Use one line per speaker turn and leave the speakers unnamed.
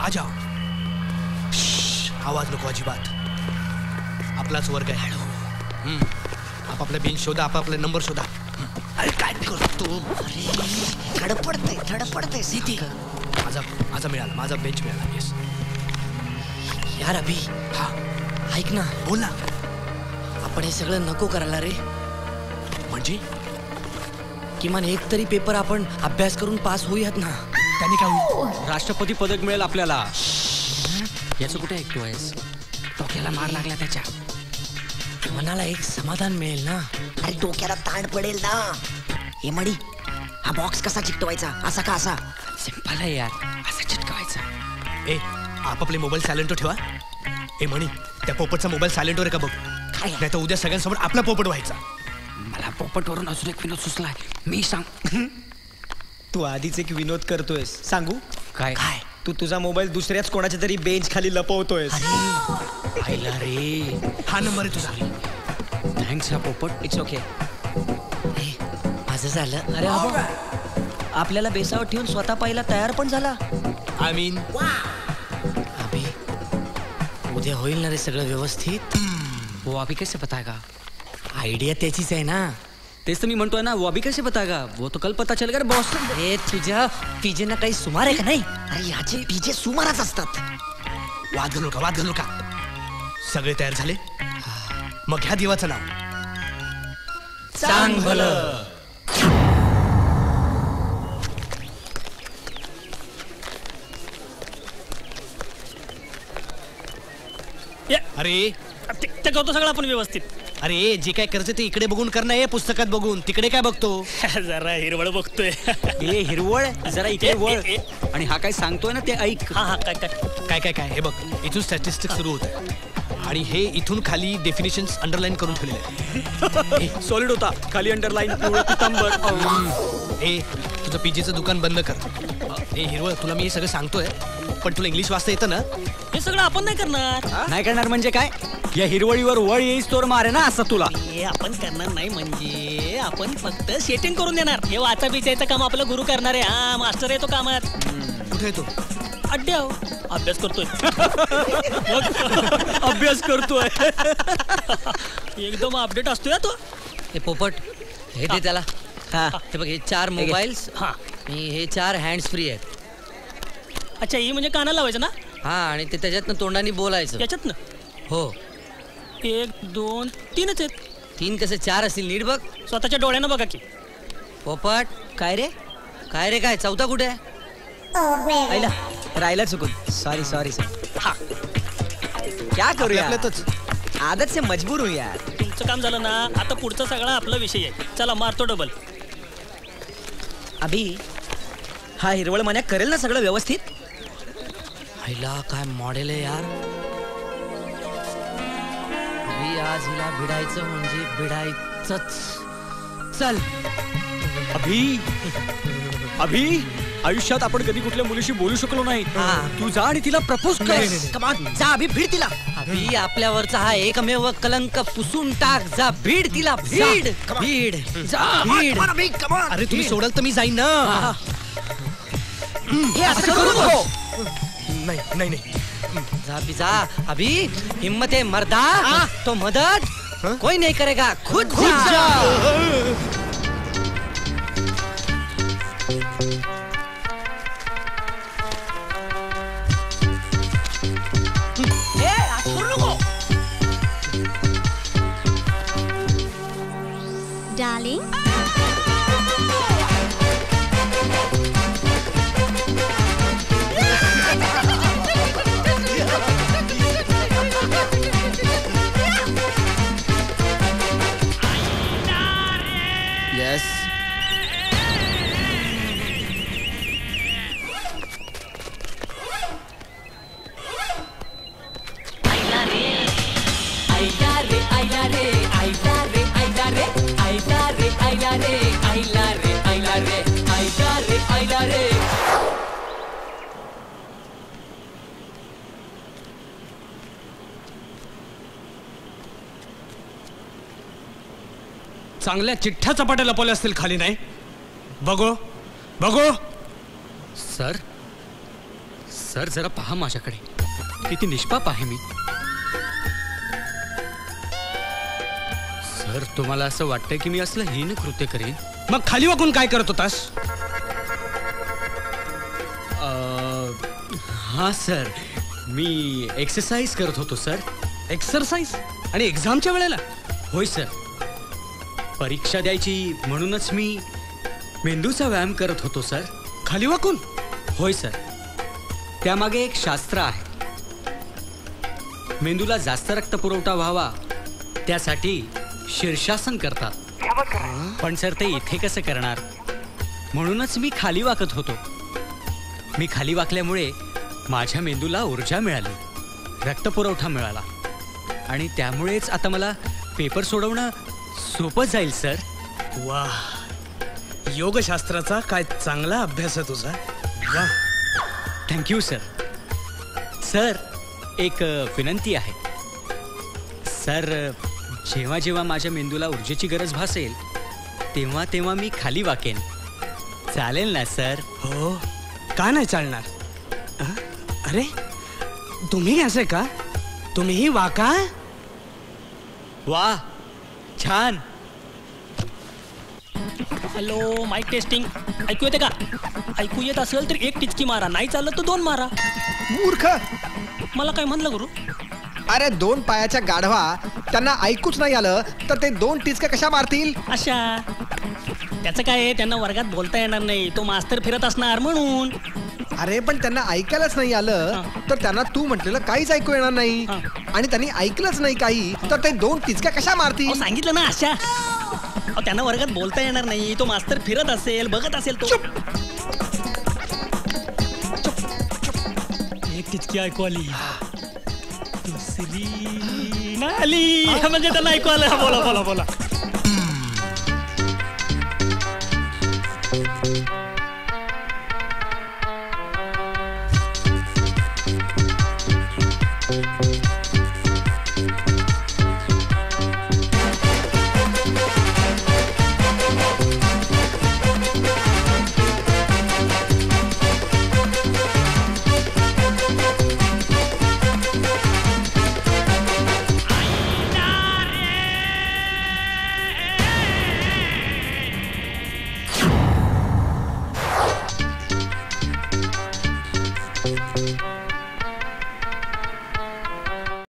आजा. आवाज नको अजिबात. आपलाच वर्ग आहे. आपापला बेंच शोधा, आपापला नंबर शोधा. अरे काय करतो?
धडपडते सिटी.
माझा मिळाला, माझा बेंच मिळाला. येस
यार अभि.
हा
ऐक ना.
बोल ना.
आपण हे सगळं नको करायला रे.
म्हणजे
किमान एक तरी पेपर आपण अभ्यास करून पास होऊयात ना.
त्याने काय होईल?
राष्ट्रपती पदक मिळेल आपल्याला. याचं कुठे ऐकतोयस?
डोक्याला मार लागला त्याच्या. मनाला एक समाधान मिळेल ना.
अरे डोक्याला ताण पडेल ना. हे मडी, हा बॉक्स कसा चिकटवायचा? असा का असा?
सिंपल आहे यार, असा चिटकवायचा.
ए आपापले मोबाईल सायलेंटवर ठेवा. ए म्हणी त्या पोपटचा मोबाईल सायलेंटवर आहे का बघ.
काय
नाही तर उद्या सगळ्यांसमोर आपला पोपट व्हायचा.
मला पोपटवरून अजून एक विनोद सुचलाय. मी सांग.
तू आधीच एक विनोद करतोयस. सांगू
काय?
तू तुझा मोबाईल दुसऱ्याच कोणाच्या तरी बेंच खाली लपवतोयस.
आईला रे.
हा नंबर आहे तुझा.
थँक्स हा पोपट.
It's okay.
माझं झालं. अरे बाबा, आपल्याला बेसावर ठेवून स्वतः पाहिला तयार पण झाला.
आय मीन
अभि, उद्या होईल ना रे सगळं व्यवस्थित?
वो अभी कैसे बताएगा?
आयडिया त्याचीच आहे ना.
तेच तर मी म्हणतोय ना. वो अभी कैसे बताएगा? वो तो कल पता चलेगा रे बॉस.
हे तुझ्या पिजेना काही सुमार आहे का नाही?
अरे ह्याचे पिजे सुमाराच असतात.
वाद घालू का? सगळे तयार झाले? मग ह्या देवाचं नाव
सांग भलं.
अरे
ते करतो सगळं आपण व्यवस्थित.
अरे जे काय करायचं ते इकडे बघून करणं आहे, पुस्तकात बघून. तिकडे काय बघतो?
जरा हिरवळ बघतोय.
ए हिरवळ जरा इकडे वळ. आणि हा काय सांगतोय ना ते ऐक.
हा काय काय
काय काय काय हे बघ. इथून स्टॅटिस्टिक्स सुरू होत आहे आणि हे इथून खाली डेफिनेशन्स अंडरलाईन करून ठेवलेले आहे.
सॉलिड होता. खाली अंडरलाईन पिवळं.
ए तुझं पीजीचं दुकान बंद कर. ए हिरवळ, तुला मी हे सगळं सांगतोय पण तुला इंग्लिश वाचता येतं ना?
हे सगळं आपण नाही करणार.
नाही करणार म्हणजे काय? या हिरवळीवर वळ येईस तोर मारे ना असं तुला.
हे आपण करणार नाही म्हणजे आपण फक्त सेटिंग करून देणार. हे वाचा बिचायचं काम आपलं गुरु करणार आहे. हा मास्टर आहे तो कामात.
कुठे येतो?
अड्डे आहो. अभ्यास करतोय.
अभ्यास करतोय.
एकदम अपडेट असतोय तो.
हे पोपट, हे दे त्याला. हे बघ, हे 4 मोबाईल्स.
हा
हे 4 हँड्स फ्री आहेत.
अच्छा, ही म्हणजे कानाला लावायचं ना?
हा, आणि ते त्याच्यातनं तोंडाने बोलायचं.
याच्यात ना
हो.
1 2 3च आहेत.
3 कसे 4 असतील? नीट बघ.
स्वतःच्या डोळ्यानं बघा की.
पोपट. काय रे काय? चौथा कुठे आहे?
आईला राहिला चुकून. Sorry sir.
हा,
क्या करूया?
आपल्यातच.
आदत से मजबूर हूं यार.
तुमचं काम झालं ना. आता पुढचा सगळा आपला विषय आहे. चला मारतो डबल.
अभि, हा हिरवळ मन्या करेल ना सगळं व्यवस्थित?
आईला काय मॉडेल आहे यार. अभि, आज हिला भिडायचं म्हणजे भिडायचंच. चल.
अभि आयुष्यात आपण कधी कुठल्या मुलीशी बोलू शकलो नाही. तू जा आणि तिला प्रपोज कर.
कमान जा अभि, भीड तिला.
अभि, आपल्यावरचा हा एकमेव कलंक पुसून टाक. जा, भीड तिला. भीड.
अभि कमान.
अरे तुम्ही सोडाल तर मी जाईन ना.
हे असं करू नको.
नाही
जा. अभी हिम्मत है मर्दा तो मदद कोई नहीं करेगा. खुद जा.
Darling.
Yes.
चांगल्या चिठ्ठ्या चपाट्या लपवल्या असतील खाली. नाही बघू.
सर
सर जरा पहा माझ्याकडे, किती निष्पाप आहे मी. सर तुम्हाला असं वाटतंय की मी असलं हीन कृत्य करेन?
मग खाली वाकून काय करत होतास?
हा सर, मी एक्सरसाइज करत होतो सर.
एक्सरसाइज? आणि एक्झामच्या वेळेला?
होय सर, परीक्षा द्यायची म्हणूनच मी मेंदूचा व्यायाम करत होतो सर.
खाली वाकून?
होय सर, त्यामागे एक शास्त्र आहे. मेंदूला जास्त रक्तपुरवठा व्हावा त्यासाठी शीर्षासन करतात. पण सर ते इथे कसं करणार, म्हणूनच मी खाली वाकत होतो. मी खाली वाकल्यामुळे माझ्या मेंदूला ऊर्जा मिळाली, रक्तपुरवठा मिळाला, आणि त्यामुळेच आता मला पेपर सोडवणं सोपं जाईल सर.
वा, योगशास्त्राचा काय चांगला अभ्यास आहे तुझा. वा,
थँक्यू सर. सर एक विनंती आहे सर, जेव्हा जेव्हा माझ्या मेंदूला ऊर्जेची गरज भासेल तेव्हा तेव्हा मी खाली वाकेन, चालेल ना सर?
हो, का नाही चालणार? अरे तुम्ही असे का? तुम्हीही वाका.
वा, छान.
Hello, mike testing. ऐकू येते का? ऐकू येत असेल तर एक टिचकी मारा, नाही चाललं तर 2 मारा.
मूर्ख.
मला काय म्हणलं गुरु?
अरे 2 पायाच्या गाढवा, त्यांना ऐकूच नाही आलं तर ते 2 टिचक्या कशा मारतील?
अशा त्याचं काय आहे, त्यांना वर्गात बोलता येणार नाही, तो मास्तर फिरत असणार म्हणून.
अरे पण त्यांना ऐकायलाच नाही आलं तर त्यांना तू म्हटलेलं काहीच ऐकू येणार नाही, आणि त्यांनी ऐकलंच नाही काही तर ते 2 टिचक्या कशा मारतील?
सांगितलं ना अशा. त्यांना वर्गात बोलता येणार नाही, तो मास्तर फिरत असेल, बघत असेल तो. एक टिचकी ऐकू आली, दुसरी नाही आली, म्हणजे त्यांना ऐकू आलं. बोला बोला बोला.